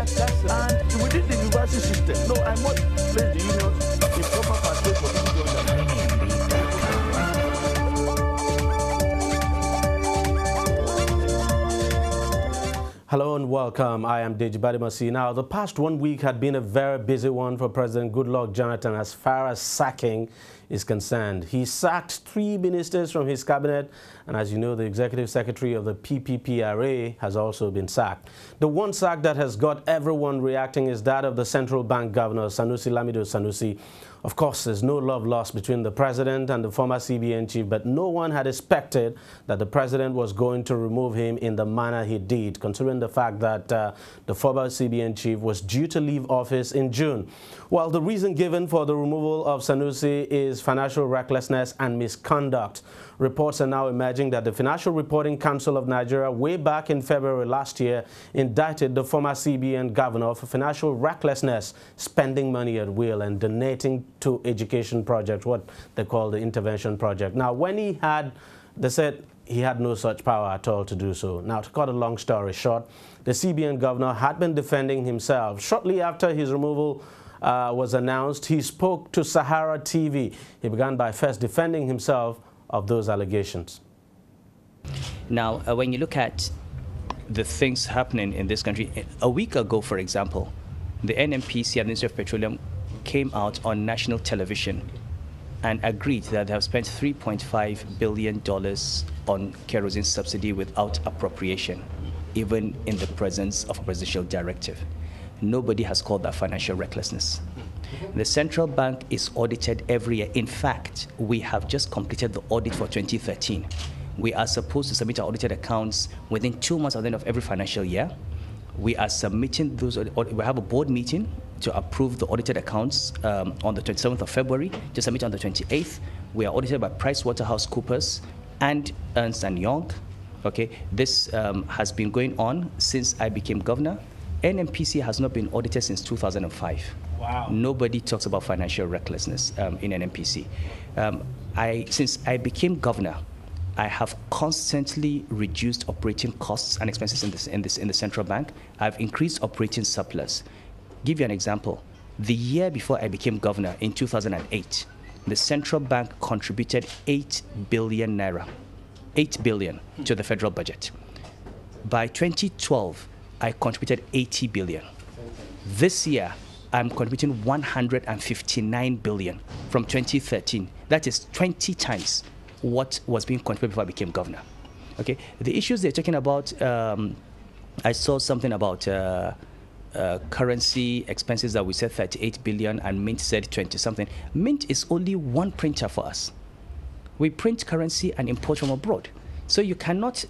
And within the university system, no, I must place the union in proper perspective for people to understand. Hello and welcome. I am DEJI360. Now, the past 1 week had been a very busy one for President Goodluck Jonathan as far as sacking is concerned. He sacked 3 ministers from his cabinet, and as you know, the executive secretary of the PPPRA has also been sacked. The one sack that has got everyone reacting is that of the central bank governor, Sanusi Lamido Sanusi. Of course, there's no love lost between the president and the former CBN chief, but no one had expected that the president was going to remove him in the manner he did, considering the fact that the former CBN chief was due to leave office in June. Well, the reason given for the removal of Sanusi is financial recklessness and misconduct. Reports are now emerging that the Financial Reporting Council of Nigeria, way back in February last year, indicted the former CBN governor for financial recklessness, spending money at will and donating to education projects, what they call the intervention project. Now, when they said he had no such power at all to do so. Now, to cut a long story short, the CBN governor had been defending himself. Shortly after his removal was announced, he spoke to Sahara TV. He began by first defending himself of those allegations. Now, when you look at the things happening in this country, a week ago, for example, the NNPC, Ministry of Petroleum, came out on national television and agreed that they have spent $3.5 billion on kerosene subsidy without appropriation, even in the presence of a presidential directive. Nobody has called that financial recklessness. The central bank is audited every year. In fact, we have just completed the audit for 2013. We are supposed to submit our audited accounts within 2 months at the end of every financial year. We are submitting those. We have a board meeting to approve the audited accounts on the 27th of February, to submit on the 28th. We are audited by PricewaterhouseCoopers and Ernst & Young. Okay, this has been going on since I became governor. NNPC has not been audited since 2005. Wow. Nobody talks about financial recklessness in NNPC. Since I became governor, I have constantly reduced operating costs and expenses in the central bank. I've increased operating surplus. Give you an example. The year before I became governor, in 2008, the central bank contributed 8 billion naira, 8 billion to the federal budget. By 2012, I contributed 80 billion. This year, I'm contributing 159 billion from 2013. That is 20 times what was being contributed before I became governor. Okay, the issues they're talking about, I saw something about currency expenses that we said 38 billion and Mint said 20 something. Mint is only one printer for us. We print currency and import from abroad. So you cannot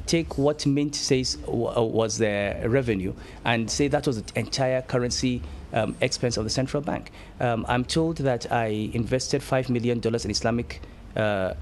take what Mint says was their revenue and say that was the entire currency expense of the central bank. I'm told that I invested $5 million in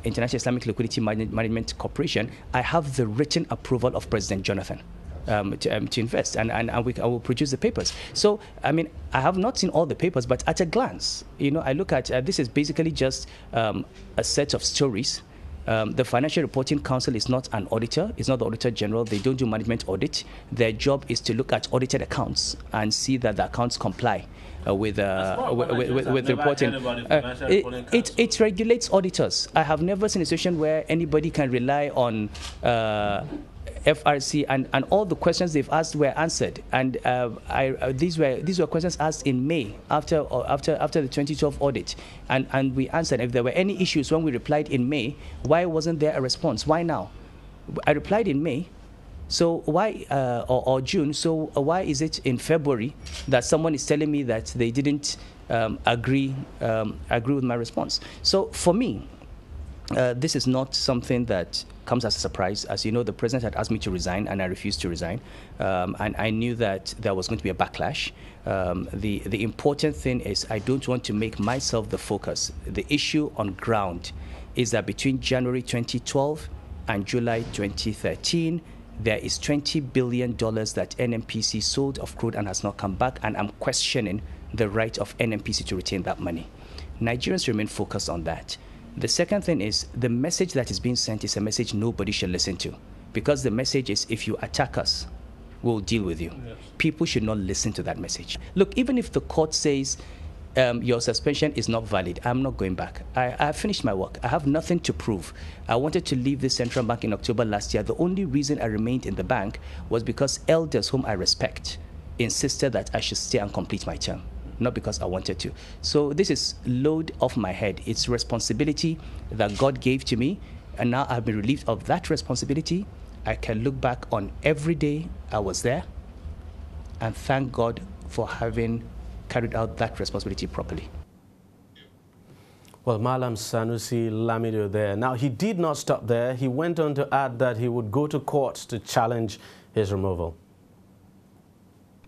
International Islamic Liquidity Management Corporation. I have the written approval of President Jonathan to invest, and I will produce the papers. So, I mean, I have not seen all the papers, but at a glance, you know, I look at this is basically just a set of stories. The Financial Reporting Council is not an auditor. It's not the Auditor General. They don't do management audit. Their job is to look at audited accounts and see that the accounts comply with reporting. It regulates auditors. I have never seen a situation where anybody can rely on FRC and all the questions they've asked were answered. And these were questions asked in May after the 2012 audit, and we answered. If there were any issues when we replied in May, why wasn't there a response? Why now? I replied in May. So why, or June, so why is it in February that someone is telling me that they didn't agree with my response? So for me, this is not something that comes as a surprise. As you know, the president had asked me to resign, and I refused to resign. And I knew that there was going to be a backlash. The important thing is I don't want to make myself the focus. The issue on ground is that between January 2012 and July 2013, there is $20 billion that NNPC sold of crude and has not come back, and I'm questioning the right of NNPC to retain that money. Nigerians remain focused on that. The second thing is the message that is being sent is a message nobody should listen to, because the message is if you attack us, we'll deal with you. Yes. People should not listen to that message. Look, even if the court says your suspension is not valid, I'm not going back. I finished my work. I have nothing to prove. I wanted to leave the central bank in October last year. The only reason I remained in the bank was because elders whom I respect insisted that I should stay and complete my term, not because I wanted to. So this is load off my head. It's responsibility that God gave to me, and now I've been relieved of that responsibility. I can look back on every day I was there and thank God for having carried out that responsibility properly. Well, Malam Sanusi Lamido there. Now, he did not stop there. He went on to add that he would go to court to challenge his removal.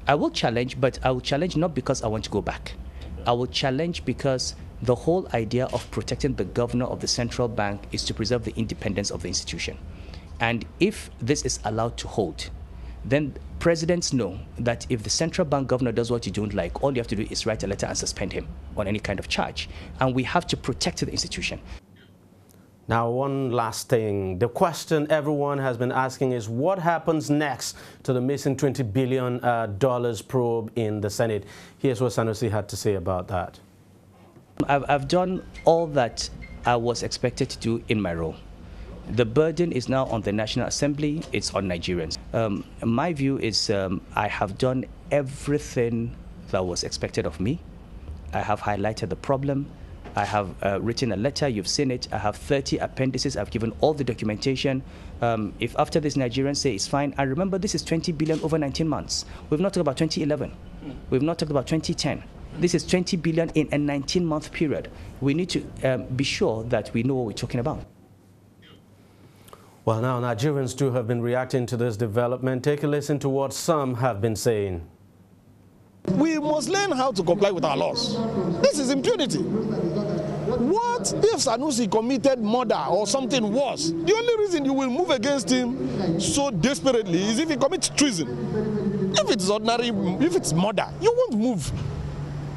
I will challenge, but I will challenge not because I want to go back. I will challenge because the whole idea of protecting the governor of the central bank is to preserve the independence of the institution. And if this is allowed to hold, then presidents know that if the central bank governor does what you don't like, all you have to do is write a letter and suspend him on any kind of charge. And we have to protect the institution. Now, one last thing. The question everyone has been asking is what happens next to the missing $20 billion probe in the Senate? Here's what Sanusi had to say about that. I've done all that I was expected to do in my role. The burden is now on the National Assembly. It's on Nigerians. My view is I have done everything that was expected of me. I have highlighted the problem. I have written a letter, you've seen it. I have 30 appendices. I've given all the documentation. If after this Nigerians say it's fine, and remember this is 20 billion over 19 months. We've not talked about 2011. We've not talked about 2010. This is 20 billion in a 19-month period. We need to be sure that we know what we're talking about. Well, now Nigerians too have been reacting to this development. Take a listen to what some have been saying. We must learn how to comply with our laws. This is impunity. What if Sanusi committed murder or something worse? The only reason you will move against him so desperately is if he commits treason. If it's ordinary, if it's murder, you won't move.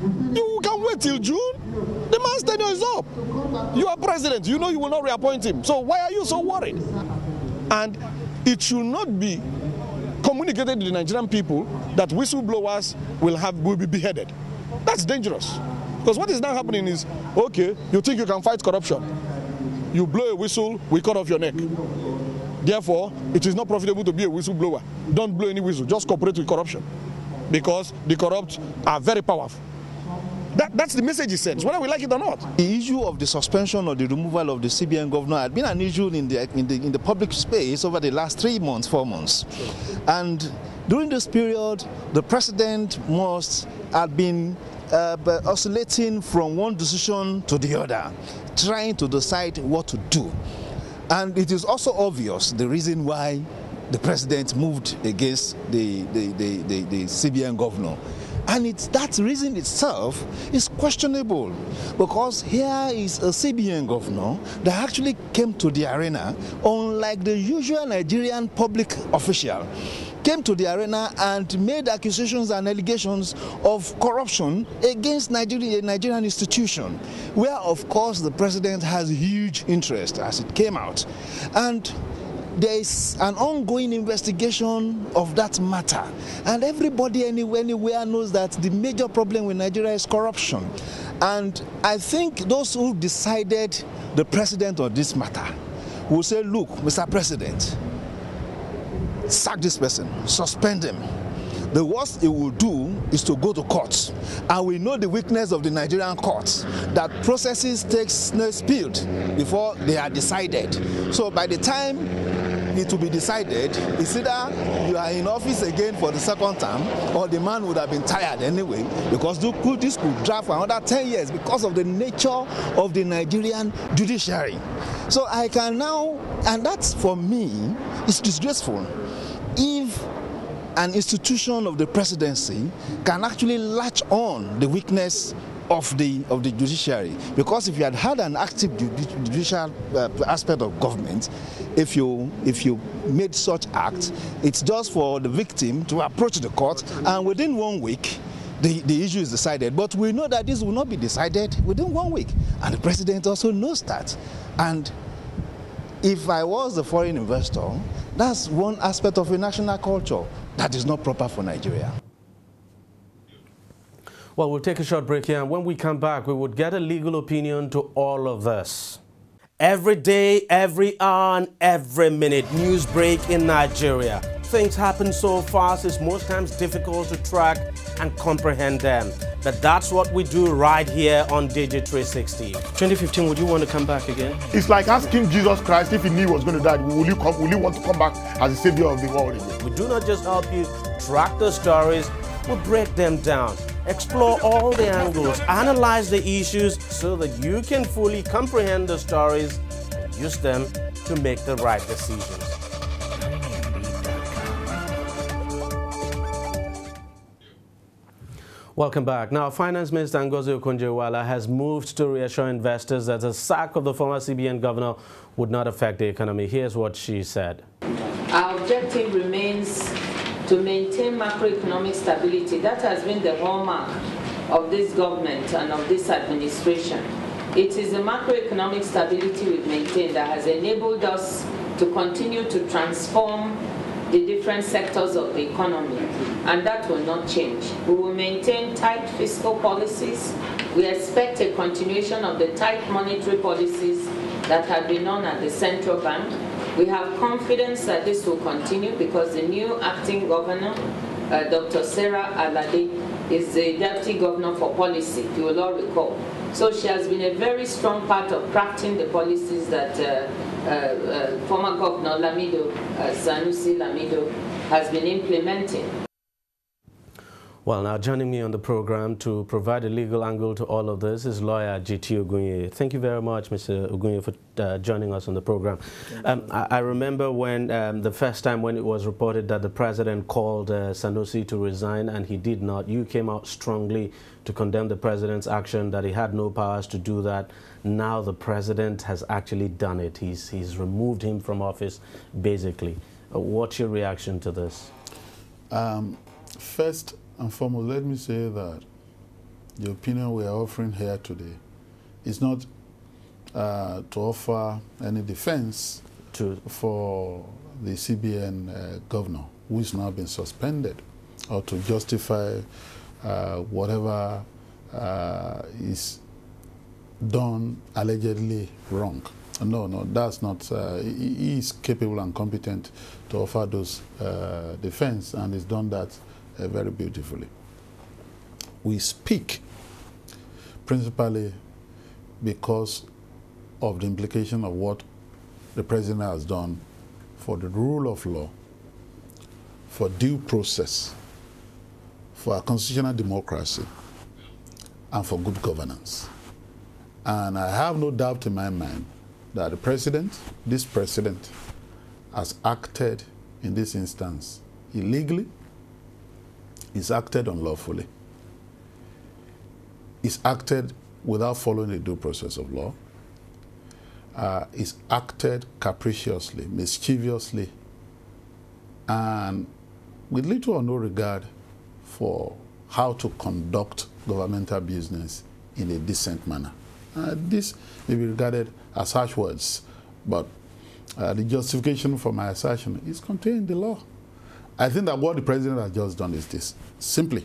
You can wait till June. The man's tenure is up. You are president. You know you will not reappoint him. So why are you so worried? And it should not be communicated to the Nigerian people that whistleblowers will be beheaded. That's dangerous. Because what is now happening is, okay, you think you can fight corruption. You blow a whistle, we cut off your neck. Therefore, it is not profitable to be a whistleblower. Don't blow any whistle, just cooperate with corruption. Because the corrupt are very powerful. That's the message he sends, whether we like it or not. The issue of the suspension or the removal of the CBN governor had been an issue in the public space over the last 3 months, 4 months. And during this period, the president must have been oscillating from one decision to the other, trying to decide what to do. And it is also obvious the reason why the president moved against the CBN governor. And that reason itself is questionable, because here is a CBN governor that actually came to the arena, unlike the usual Nigerian public official, came to the arena and made accusations and allegations of corruption against a Nigerian institution, where of course the president has huge interest, as it came out. And there is an ongoing investigation of that matter, and everybody anywhere knows that the major problem with Nigeria is corruption. And I think those who decided the president on this matter will say, look, Mr. President, sack this person, suspend him. The worst it will do is to go to court. And we know the weakness of the Nigerian courts, that processes take speed before they are decided. So by the time it will be decided, it's either you are in office again for the second term, or the man would have been tired anyway, because this could drag for another 10 years because of the nature of the Nigerian judiciary. So I can now, and that's for me, it's disgraceful. If an institution of the presidency can actually latch on the weakness of the judiciary, because if you had an active judicial aspect of government, if you made such act, it's just for the victim to approach the court, and within 1 week the issue is decided. But we know that this will not be decided within 1 week, and the president also knows that. And if I was a foreign investor, that's one aspect of a national culture that is not proper for Nigeria. Well, we'll take a short break here, and when we come back, we would get a legal opinion to all of this. Every day, every hour, and every minute, news break in Nigeria. Things happen so fast, it's most times difficult to track and comprehend them. But that's what we do right here on DEJI360. 2015, would you want to come back again? It's like asking Jesus Christ if he knew he was going to die, will you want to come back as the savior of the world again? We do not just help you track the stories, we break them down, explore all the angles, analyze the issues so that you can fully comprehend the stories and use them to make the right decisions. Welcome back. Now, Finance Minister okonjo-iweala has moved to reassure investors that the sack of the former CBN Governor would not affect the economy. Here's what she said. Our objective remains to maintain macroeconomic stability. That has been the hallmark of this government and of this administration. It is the macroeconomic stability we've maintained that has enabled us to continue to transform the different sectors of the economy, and that will not change. We will maintain tight fiscal policies. We expect a continuation of the tight monetary policies that have been on at the central bank. We have confidence that this will continue because the new acting governor, Dr. Sarah Alade, is the deputy governor for policy, if you will all recall. So she has been a very strong part of crafting the policies that former Governor Sanusi Lamido has been implementing. Well, now joining me on the program to provide a legal angle to all of this is lawyer G.T. Ogunye. Thank you very much, Mr. Ogunye, for joining us on the program. I remember when the first time when it was reported that the president called Sanusi to resign and he did not, you came out strongly to condemn the president's action, that he had no powers to do that. Now the president has actually done it. He's removed him from office, basically. What's your reaction to this? First and foremost, let me say that the opinion we are offering here today is not to offer any defense for the CBN governor, who has now been suspended, or to justify whatever is done allegedly wrong. No, that's not. He is capable and competent to offer those defense, and he's done that very beautifully. We speak principally because of the implication of what the president has done for the rule of law, for due process, for a constitutional democracy, and for good governance. And I have no doubt in my mind that the president, this president, has acted in this instance illegally. He's acted unlawfully. He's acted without following the due process of law. He's acted capriciously, mischievously, and with little or no regard for how to conduct governmental business in a decent manner. This may be regarded as harsh words, but the justification for my assertion is contained in the law. I think that what the president has just done is this. Simply,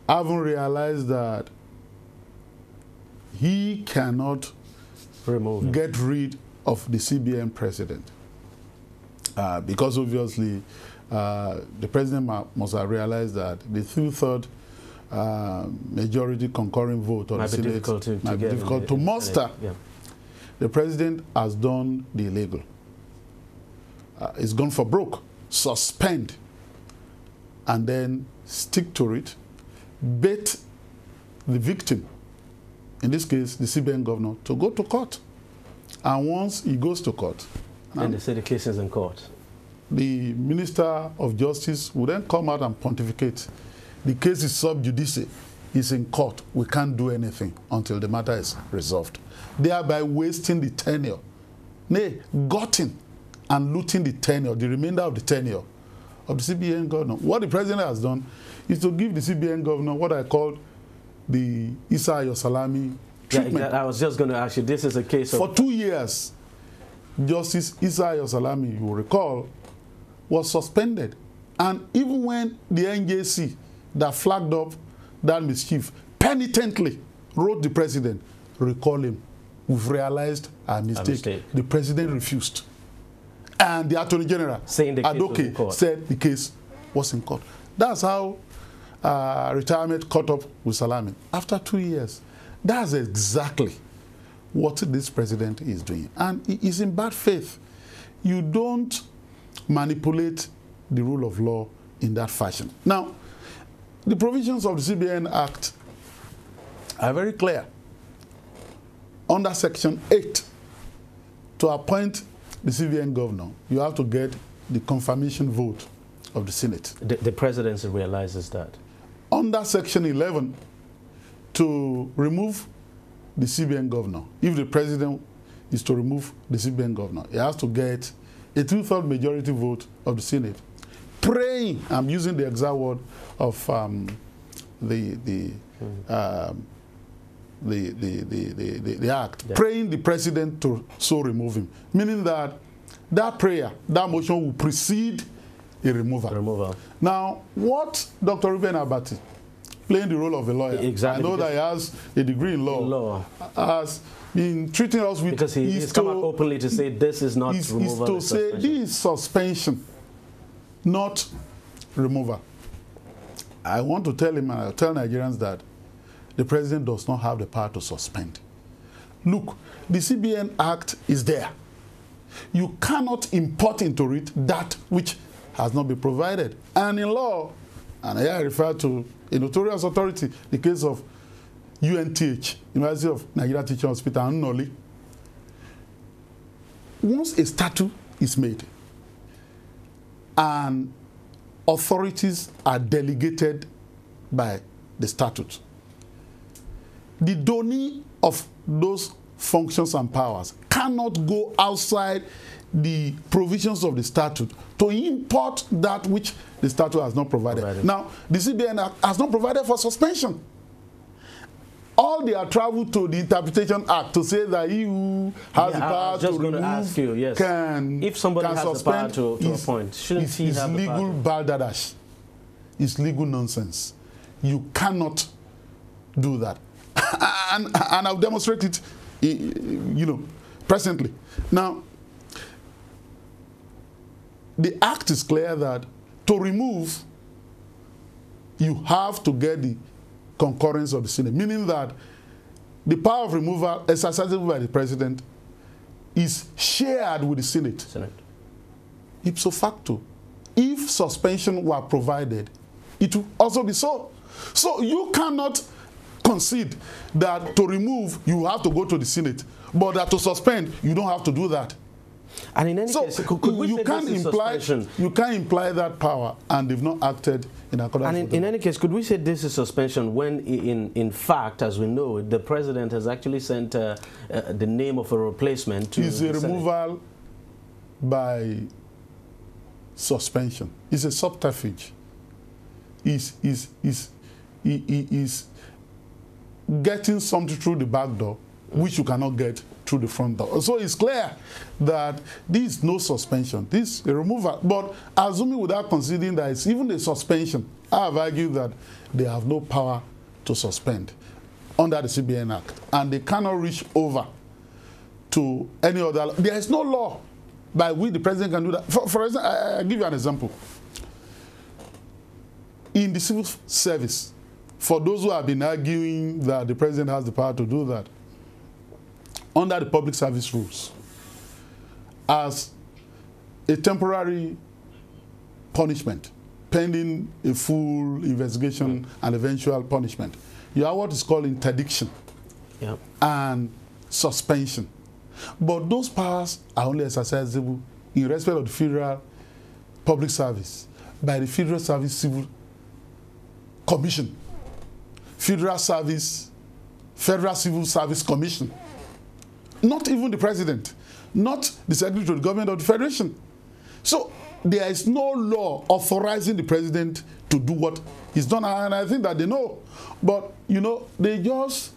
having realized that he cannot get rid of the CBN president, because obviously the president must have realized that the two-third majority concurring vote on the Senate might be difficult to muster. Yeah. The president has done the illegal. It's gone for broke. Suspend, and then stick to it, bait the victim, in this case the CBN governor, to go to court. And once he goes to court, and they say the case is in court, the Minister of Justice will then come out and pontificate. The case is sub judice, it's in court, we can't do anything until the matter is resolved, thereby wasting the tenure, nay, gutting and looting the tenure, the remainder of the tenure of the CBN governor. What the president has done is to give the CBN governor what I call the Isa Yosalami treatment. Yeah, I was just going to ask you, this is a case of... For 2 years, Justice Isaiah Salami, you will recall, was suspended. And even when the NJC that flagged up that mischief penitently wrote the president, recall him, we've realized our mistake. The president refused. And the Attorney General, Adoke, said the case was in court. That's how retirement caught up with Salami. After 2 years, that's exactly what this president is doing. And he is in bad faith. You don't manipulate the rule of law in that fashion. Now, the provisions of the CBN Act are very clear. Under Section 8, to appoint the CBN governor, you have to get the confirmation vote of the Senate. The presidency realizes that. Under Section 11, to remove the CBN governor, if the president is to remove the CBN governor, he has to get a 2/3 majority vote of the Senate. Praying, I'm using the exact word of the act, praying the president to so remove him, meaning that that prayer, that motion will precede a removal. Now, what Dr. Ruben Abati, playing the role of a lawyer, I know that he has a degree in law, has been treating us with, because he's come out openly to say this is not removal. Is to say this is suspension, not removal. I want to tell him, and I'll tell Nigerians that the president does not have the power to suspend. Look, the CBN Act is there. You cannot import into it that which has not been provided. And in law, and I refer to a notorious authority, the case of UNTH, University of Nigeria Teaching Hospital, and Noli. Once a statute is made and authorities are delegated by the statute, the donee of those functions and powers cannot go outside the provisions of the statute to import that which the statute has not provided. Now, the CBN Act has not provided for suspension. All they are traveled to the Interpretation Act to say that he who has the power to remove can if somebody can has suspend the power to appoint, shouldn't he have the power? It's legal balderdash. It's legal nonsense. You cannot do that. And I'll demonstrate it, presently. Now, the act is clear that to remove, you have to get the concurrence of the Senate, meaning that the power of removal exercised by the president is shared with the Senate. Ipso facto, if suspension were provided, it will also be so. So you cannot concede that to remove, you have to go to the Senate, but that to suspend, you don't have to do that. And in any case, could we you can't imply that power, and they've not acted in accordance with in any case, could we say this is suspension when, in fact, as we know, the president has actually sent the name of a replacement to It's a removal by suspension. It's a subterfuge. Is getting something through the back door, which you cannot get through the front door. So it's clear that this is no suspension. This is a removal. But assuming without considering that it's even a suspension, I have argued that they have no power to suspend under the CBN Act. And they cannot reach over to any other law. There is no law by which the president can do that. For example, I'll give you an example. In the civil service, for those who have been arguing that the president has the power to do that, under the public service rules, as a temporary punishment, pending a full investigation and eventual punishment, you have what is called interdiction and suspension. But those powers are only exercisable in respect of the federal public service by the Federal Service Civil Commission, Federal Civil Service Commission. Not even the president, not the secretary to the government of the federation. So there is no law authorizing the president to do what he's done, and I think that they know. But, they just,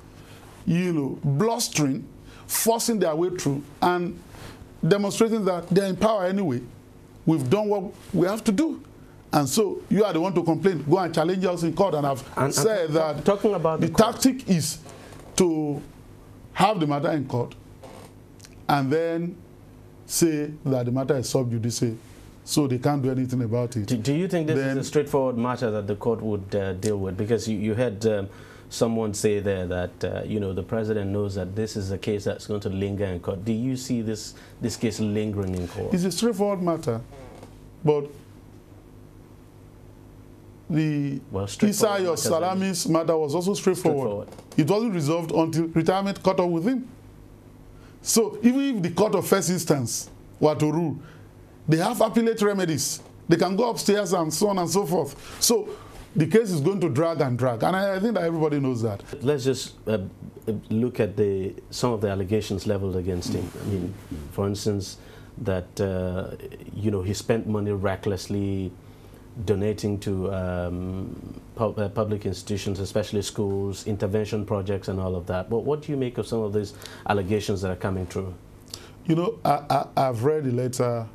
blustering, forcing their way through. And demonstrating that they're in power anyway. We've done what we have to do. And so you are the one to complain. Go and challenge us in court. And I've said that talking about the tactic is to have the matter in court and then say that the matter is sub judice, so they can't do anything about it. Do you think this is a straightforward matter that the court would deal with? Because you heard someone say there that you know, the president knows that this is a case that's going to linger in court. Do you see this case lingering in court? It's a straightforward matter, but the Isaiah Salami's matter was also straightforward. It wasn't resolved until retirement caught up with him. So even if the court of first instance were to rule, they have appellate remedies. They can go upstairs and so on and so forth. So the case is going to drag and drag. And I think that everybody knows that. Let's just look at some of the allegations leveled against him. I mean, for instance, that you know, he spent money recklessly, donating to public institutions, especially schools, intervention projects and all of that. But what do you make of some of these allegations that are coming through? You know, I've read the letter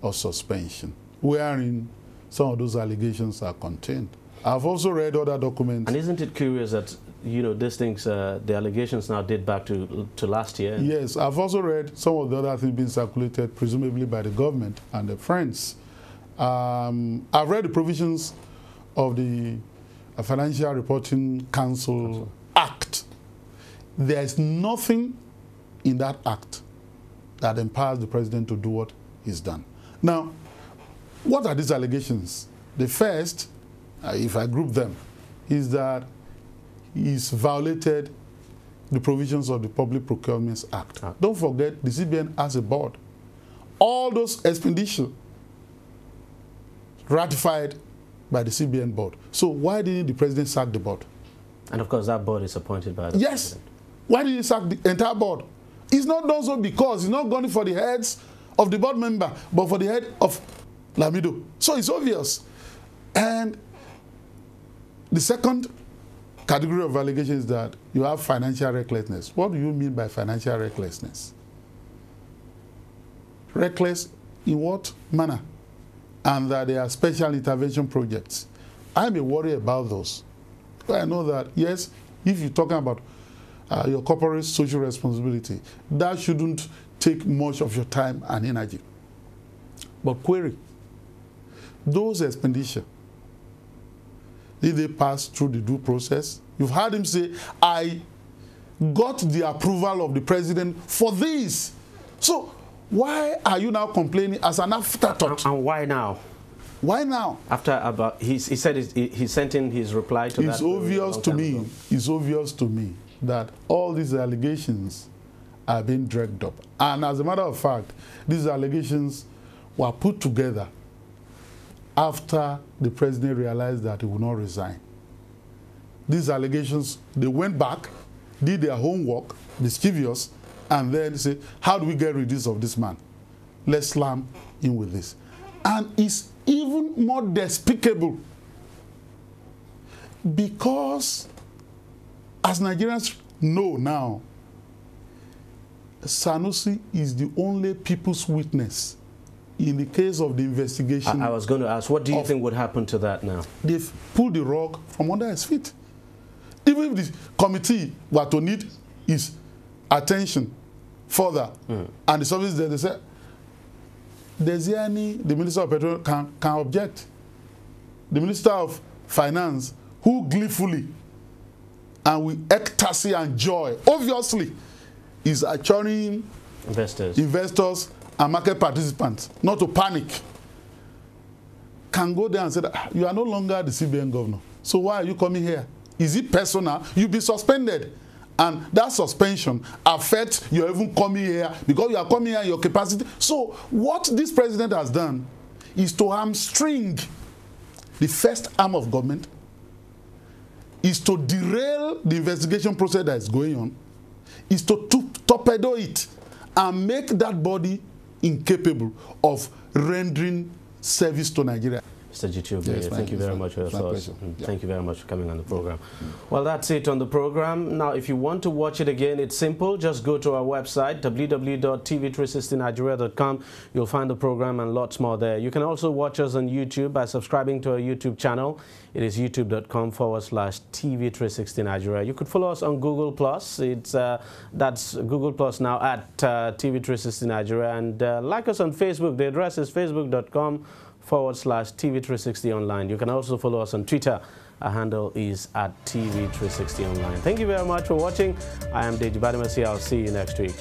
of suspension wherein some of those allegations are contained. I've also read other documents. And isn't it curious that, you know, these things, the allegations now date back to last year? Yes, I've also read some of the other things being circulated, presumably by the government and their friends. I've read the provisions of the Financial Reporting Council Act. There is nothing in that act that empowers the president to do what he's done. Now, what are these allegations? The first, if I group them, is that he's violated the provisions of the Public Procurement Act. Don't forget, the CBN has a board. All those expenditures ratified by the CBN board. So why didn't the president sack the board? And of course that board is appointed by the president. Why did he sack the entire board? He's not done so because he's not going for the heads of the board member, but for the head of Lamido. So it's obvious. And the second category of allegation is that you have financial recklessness. What do you mean by financial recklessness? Reckless in what manner? And that there are special intervention projects. I'm a worry about those. I know that, yes, if you're talking about your corporate social responsibility, that shouldn't take much of your time and energy. But query, those expenditure, did they pass through the due process? You've heard him say, I got the approval of the president for this. So why are you now complaining as an afterthought? And why now? Why now? After he said he sent in his reply to that. It's obvious to me. It's obvious to me that all these allegations are being dragged up. And as a matter of fact, these allegations were put together after the president realized that he would not resign. These allegations, they went back, did their homework, mischievous, and then say, how do we get rid of this man? Let's slam in with this. And it's even more despicable because, as Nigerians know now, Sanusi is the only people's witness in the case of the investigation. I was going to ask, what do you think would happen to that now? They've pulled the rug from under his feet. Even if the committee were to need his attention further, and the service there, they say, the Minister of Petroleum can object. The Minister of Finance, who gleefully and with ecstasy and joy, obviously, is assuring investors and market participants not to panic, can go there and say that you are no longer the CBN governor. So why are you coming here? Is it personal? You'll be suspended. And that suspension affects your even coming here because you are coming here in your capacity. So what this president has done is to hamstring the first arm of government, is to derail the investigation process that is going on, is to torpedo it and make that body incapable of rendering service to Nigeria. Mr. G2, thank you very much for your thoughts. Thank you very much for coming on the program. Well, that's it on the program. Now, if you want to watch it again, it's simple. Just go to our website, www.tv360nigeria.com. You'll find the program and lots more there. You can also watch us on YouTube by subscribing to our YouTube channel. It is youtube.com/TV360 Nigeria. You could follow us on Google+. That's Google+ now at TV360 Nigeria. And like us on Facebook. The address is facebook.com/TV360 Online. You can also follow us on Twitter. Our handle is at TV360 Online. Thank you very much for watching. I am DEJI360. I'll see you next week.